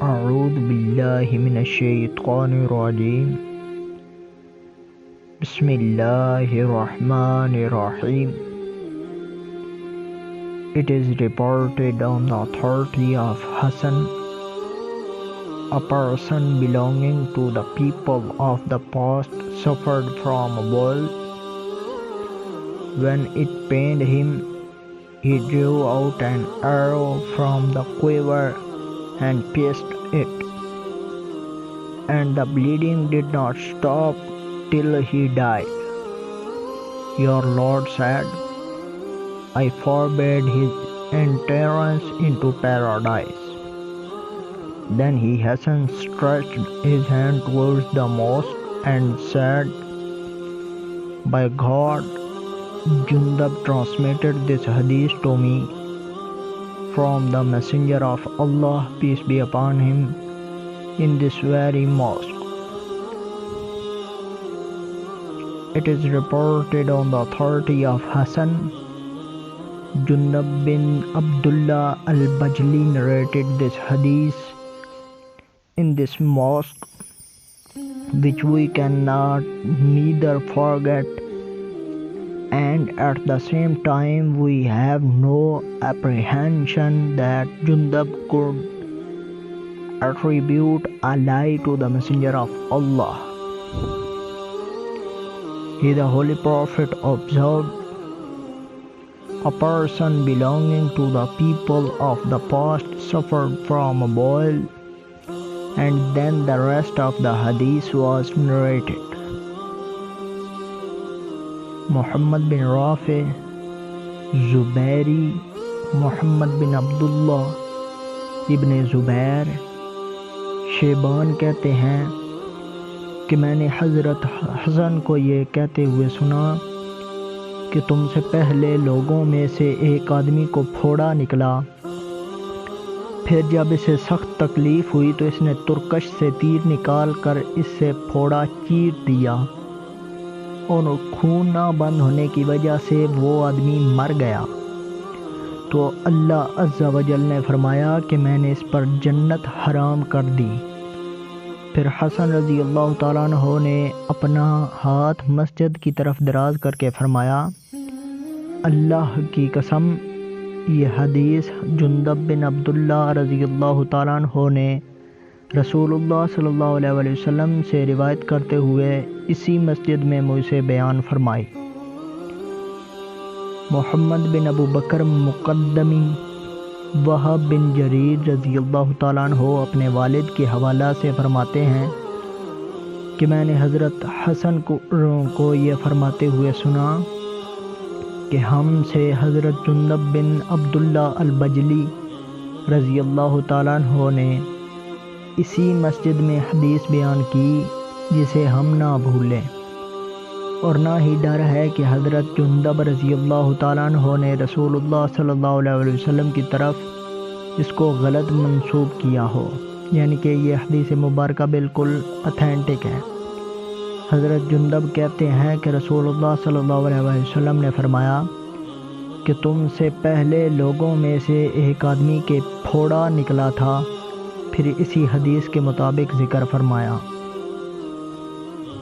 اعوذ باللہ من الشیطان الرجیم بسم اللہ الرحمن الرحیم. It is reported on the authority of Hassan, a person belonging to the people of the past suffered from a boil. When it pained him, he drew out an arrow from the quiver and pierced it, and the bleeding did not stop till he died. Your Lord said, I forbade his entrance into paradise. Then he Hassan stretched his hand towards the mosque and said, By God, Jundab transmitted this hadith to me from the Messenger of Allah, peace be upon him, in this very mosque. It is reported on the authority of Hassan, Jundab bin Abdullah al-Bajali narrated this hadith in this mosque, which we cannot neither forget, and at the same time we have no apprehension that Jundab could attribute a lie to the Messenger of Allah. He, the Holy Prophet, observed, a person belonging to the people of the past suffered from a boil, and then the rest of the hadith was narrated. Muhammad bin Rafi, Zubairi, Muhammad bin Abdullah ابن زبیر Shiban کہتے ہیں کہ میں نے حضرت حسن کو یہ کہتے ہوئے سنا کہ تم سے پہلے لوگوں میں سے ایک آدمی کو پھوڑا نکلا، پھر جب اسے سخت تکلیف ہوئی تو اس نے ترکش سے تیر نکال کر اس سے پھوڑا چیر دیا، اور خون نہ بند ہونے کی وجہ سے وہ آدمی مر گیا. تو اللہ عز و جل نے فرمایا کہ میں نے اس پر جنت حرام کر دی. پھر حسن رضی اللہ تعالیٰ عنہ نے اپنا ہاتھ مسجد کی طرف دراز کر کے فرمایا، اللہ کی قسم، یہ حدیث جندب بن عبداللہ رضی اللہ تعالیٰ عنہ نے رسول اللہ صلی اللہ علیہ وسلم سے روایت کرتے ہوئے اسی مسجد میں مجھ سے بیان فرمائی. محمد بن ابو بکر مقدمی وہب بن جریر رضی اللہ تعالیٰ عنہ اپنے والد کے حوالہ سے فرماتے ہیں کہ میں نے حضرت حسن کو یہ فرماتے ہوئے سنا کہ ہم سے حضرت جندب بن عبداللہ البجلی رضی اللہ تعالیٰ عنہ نے اسی مسجد میں حدیث بیان کی جسے ہم نہ بھولیں، اور نہ ہی ڈر ہے کہ حضرت جندب رضی اللہ تعالیٰ عنہ نے رسول اللہ صلی اللہ علیہ وسلم کی طرف اس کو غلط منسوب کیا ہو، یعنی کہ یہ حدیث مبارکہ بالکل اتھینٹک ہے. حضرت جندب کہتے ہیں کہ رسول اللہ صلی اللہ علیہ وسلم نے فرمایا کہ تم سے پہلے لوگوں میں سے ایک آدمی کے پھوڑا نکلا تھا، پھر اسی حدیث کے مطابق ذکر فرمایا.